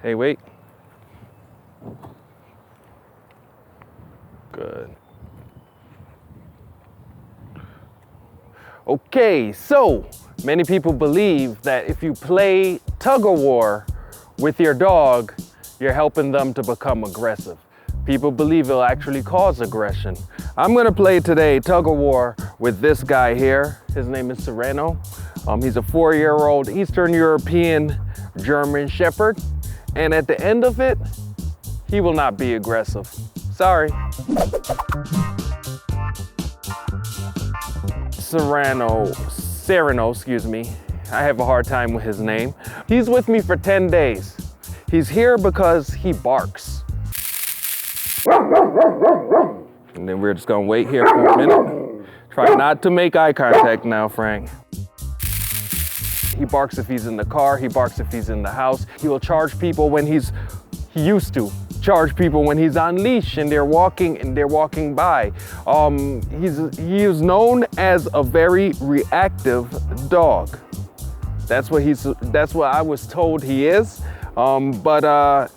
Hey, wait. Good. Okay, so many people believe that if you play tug of war with your dog, you're helping them to become aggressive. People believe it'll actually cause aggression. I'm gonna play today tug of war with this guy here. His name is Cyrano. He's a 4-year-old Eastern European German Shepherd. And at the end of it, he will not be aggressive. Sorry. Cyrano, excuse me. I have a hard time with his name. He's with me for 10 days. He's here because he barks. And then we're just gonna wait here for a minute. Try not to make eye contact now, Frank. He barks if he's in the car, he barks if he's in the house. He will charge people when he used to charge people when he's on leash and they're walking by. He is known as a very reactive dog. That's what I was told he is. But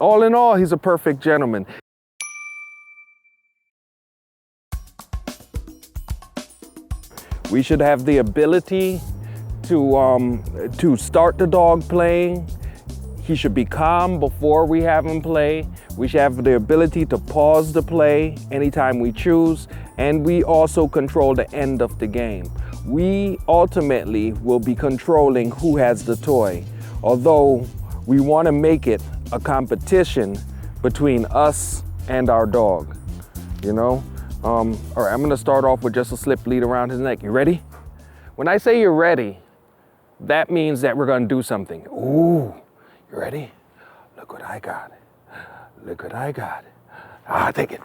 all in all, he's a perfect gentleman. We should have the ability to start the dog playing. He should be calm before we have him play. We should have the ability to pause the play anytime we choose, and we also control the end of the game. We ultimately will be controlling who has the toy, although we want to make it a competition between us and our dog, you know? All right, I'm gonna start off with just a slip lead around his neck. You ready? When I say you're ready, that means that we're gonna do something. Ooh, you ready? Look what I got. Look what I got. Take it.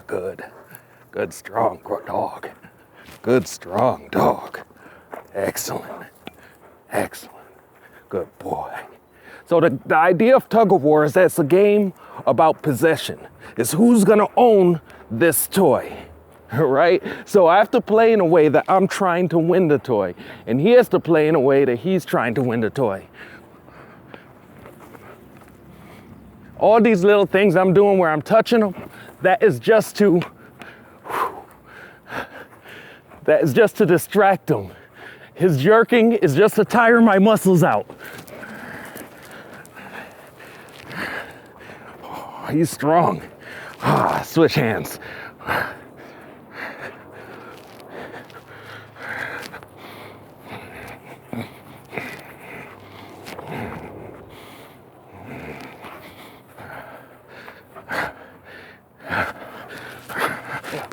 Good. Good, strong dog. Good, strong dog. Excellent. Excellent. Good boy. So the idea of tug of war is that it's a game about possession. It's who's gonna own this toy, right? So I have to play in a way that I'm trying to win the toy, and he has to play in a way that he's trying to win the toy. All these little things I'm doing where I'm touching him, that is just to distract him. His jerking is just to tire my muscles out. Oh, he's strong. Switch hands.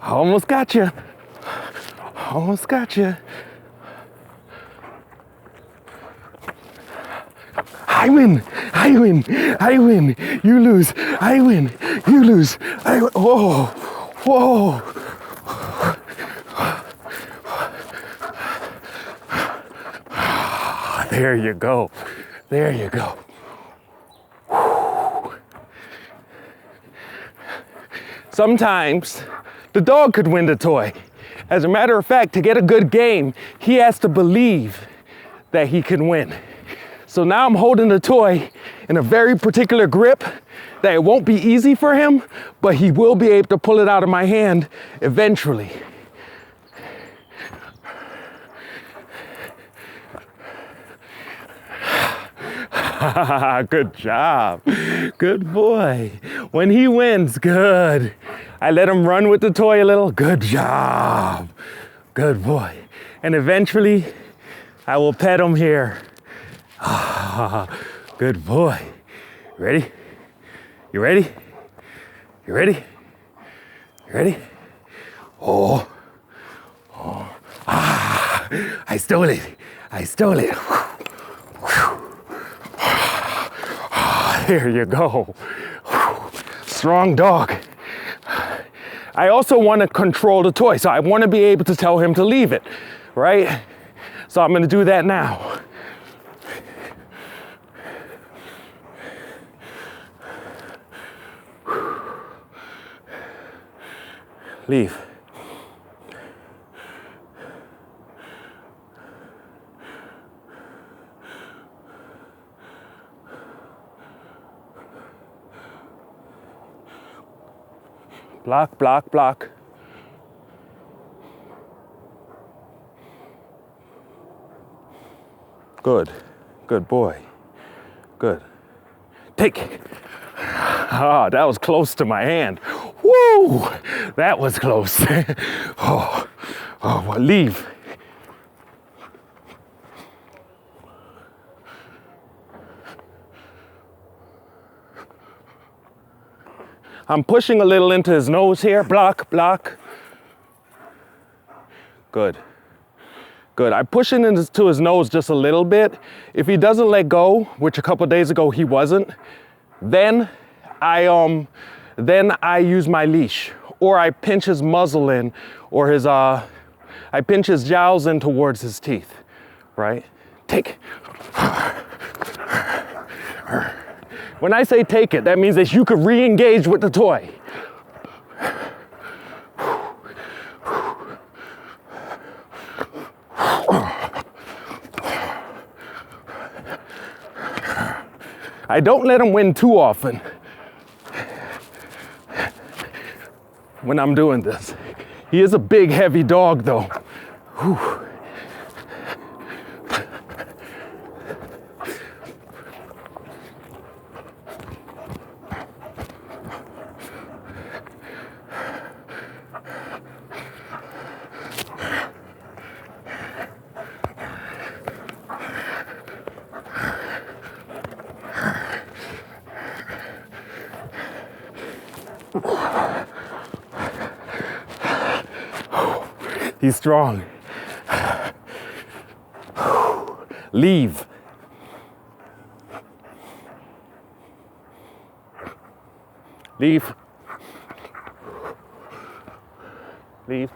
Almost got you. Almost got you. I win, I win, I win, you lose, I win, you lose, I win. Whoa, whoa. There you go, there you go. Sometimes the dog could win the toy. As a matter of fact, to get a good game, he has to believe that he can win. So now I'm holding the toy in a very particular grip that it won't be easy for him, but he will be able to pull it out of my hand eventually. Good job. Good boy. When he wins, good. I let him run with the toy a little. Good job. Good boy. And eventually, I will pet him here. Good boy. Ready? You ready? You ready? You ready? Oh. I stole it. I stole it. There you go. Strong dog. I also want to control the toy, so I want to be able to tell him to leave it, right? So I'm going to do that now. Leave. Block, block, block. Good. Good boy. Good. Take. Ah, that was close to my hand. Woo! That was close. Oh, well, leave. I'm pushing a little into his nose here. Block, block. Good. Good. I'm pushing into his nose just a little bit. If he doesn't let go, which a couple days ago he wasn't, then I use my leash, or I pinch his muzzle in, or his I pinch his jowls in towards his teeth, right? Take. When I say take it, that means that you could re-engage with the toy. I don't let him win too often when I'm doing this. He is a big, heavy dog, though. Whew. He's strong. Leave. Leave. Leave.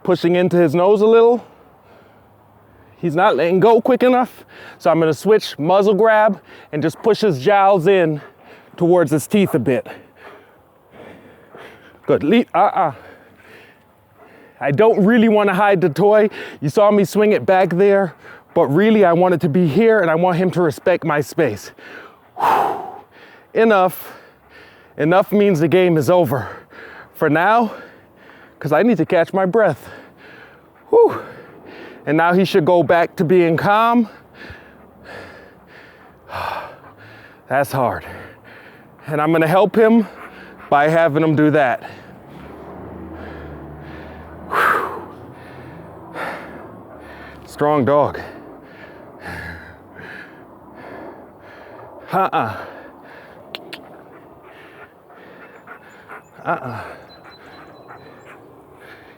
Pushing into his nose a little. He's not letting go quick enough. So I'm gonna switch muzzle grab and just push his jowls in towards his teeth a bit. Good. Leave. I don't really want to hide the toy. You saw me swing it back there, but really I want it to be here and I want him to respect my space. Whew. Enough. Enough means the game is over. For now, because I need to catch my breath. Whew. And now he should go back to being calm. That's hard. And I'm gonna help him by having him do that. Strong dog.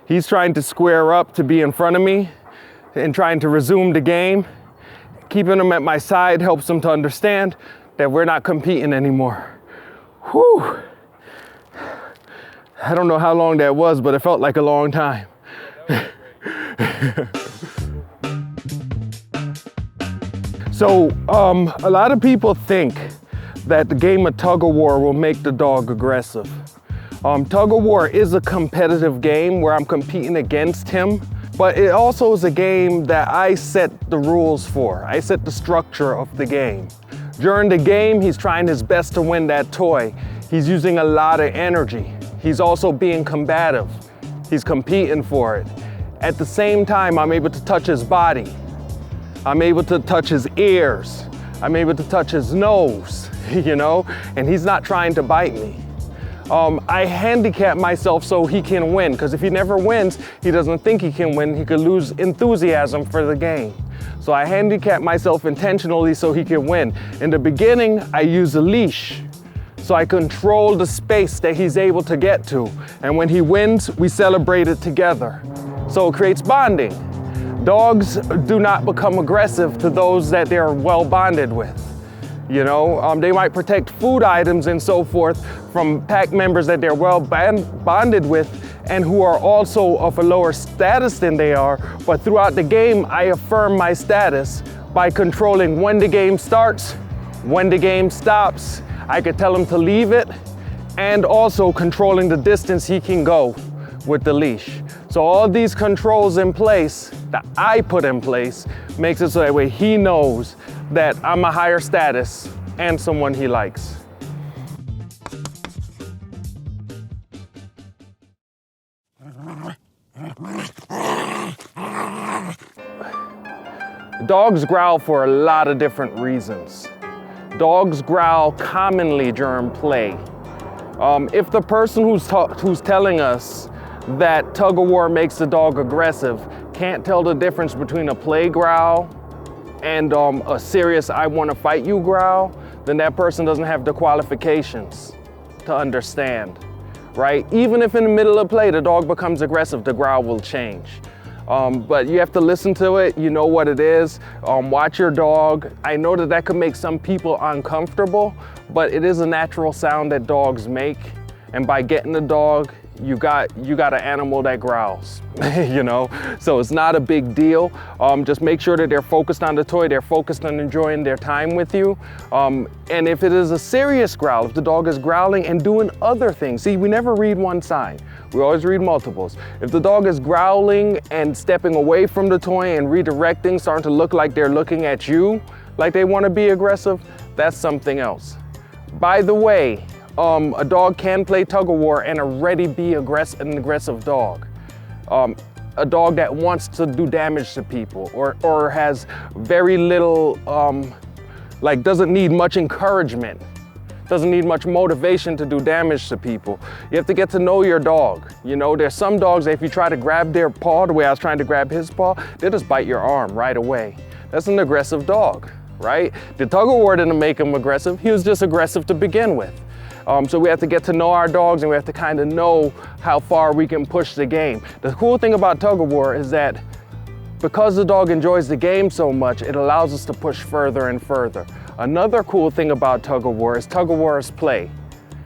He's trying to square up to be in front of me and trying to resume the game. Keeping him at my side helps him to understand that we're not competing anymore. Whew. I don't know how long that was, but it felt like a long time. So a lot of people think that the game of tug of war will make the dog aggressive. Tug of war is a competitive game where I'm competing against him, but it also is a game that I set the rules for. I set the structure of the game. During the game, he's trying his best to win that toy. He's using a lot of energy. He's also being combative. He's competing for it. At the same time, I'm able to touch his body. I'm able to touch his ears. I'm able to touch his nose, you know, and he's not trying to bite me. I handicap myself so he can win, because if he never wins, he doesn't think he can win. He could lose enthusiasm for the game. So I handicap myself intentionally so he can win. In the beginning, I use a leash. So I control the space that he's able to get to. And when he wins, we celebrate it together. So it creates bonding. Dogs do not become aggressive to those that they're well bonded with. You know, they might protect food items and so forth from pack members that they're well bonded with and who are also of a lower status than they are. But throughout the game, I affirm my status by controlling when the game starts, when the game stops. I could tell him to leave it, and also controlling the distance he can go with the leash. So all these controls in place that I put in place makes it so that way he knows that I'm a higher status and someone he likes. Dogs growl for a lot of different reasons. Dogs growl commonly during play. If the person who's telling us that tug of war makes the dog aggressive can't tell the difference between a play growl and a serious I want to fight you growl, then that person doesn't have the qualifications to understand, right? Even if in the middle of play the dog becomes aggressive, the growl will change. But you have to listen to it, you know what it is, watch your dog. I know that that could make some people uncomfortable, but it is a natural sound that dogs make. And by getting the dog, you got an animal that growls, you know? So it's not a big deal. Just make sure that they're focused on the toy, they're focused on enjoying their time with you. And if it is a serious growl, if the dog is growling and doing other things, see, we never read one sign. We always read multiples. If the dog is growling and stepping away from the toy and redirecting, starting to look like they're looking at you, like they want to be aggressive, that's something else. By the way, a dog can play tug of war and already be an aggressive dog. A dog that wants to do damage to people or has very little, like doesn't need much encouragement, doesn't need much motivation to do damage to people. You have to get to know your dog. You know, there's some dogs that if you try to grab their paw the way I was trying to grab his paw, they'll just bite your arm right away. That's an aggressive dog, right? The tug of war didn't make him aggressive. He was just aggressive to begin with. So we have to get to know our dogs and we have to kind of know how far we can push the game. The cool thing about tug of war is that because the dog enjoys the game so much, it allows us to push further and further. Another cool thing about tug of war is play.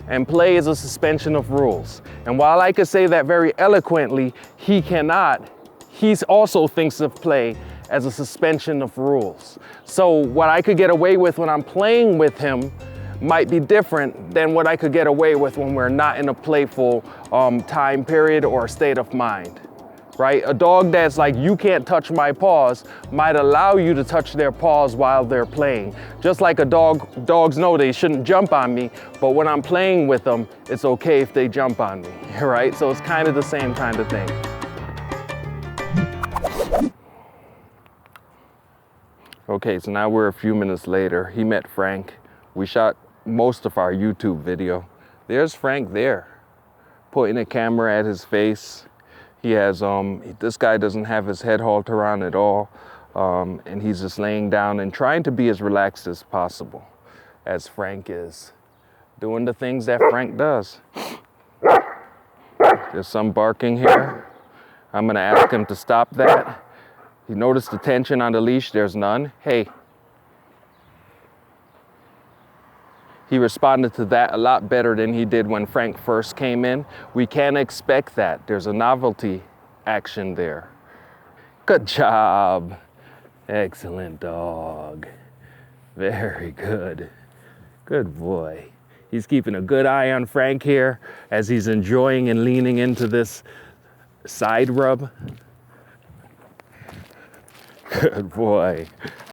And play is a suspension of rules. And while I could say that very eloquently, he cannot. He also thinks of play as a suspension of rules. So what I could get away with when I'm playing with him might be different than what I could get away with when we're not in a playful time period or state of mind, right? A dog that's like, you can't touch my paws, might allow you to touch their paws while they're playing. Just like dogs know they shouldn't jump on me, but when I'm playing with them, it's okay if they jump on me, right? So it's kind of the same kind of thing. Okay, so now we're a few minutes later. He met Frank. We shot most of our YouTube video. There's Frank there, pointing a camera at his face. He has, this guy doesn't have his head halter on at all. And he's just laying down and trying to be as relaxed as possible, as Frank is, doing the things that Frank does. There's some barking here. I'm gonna ask him to stop that. You notice the tension on the leash, there's none. Hey. He responded to that a lot better than he did when Frank first came in. We can't expect that. There's a novelty action there. Good job. Excellent dog. Very good. Good boy. He's keeping a good eye on Frank here as he's enjoying and leaning into this side rub. Good boy.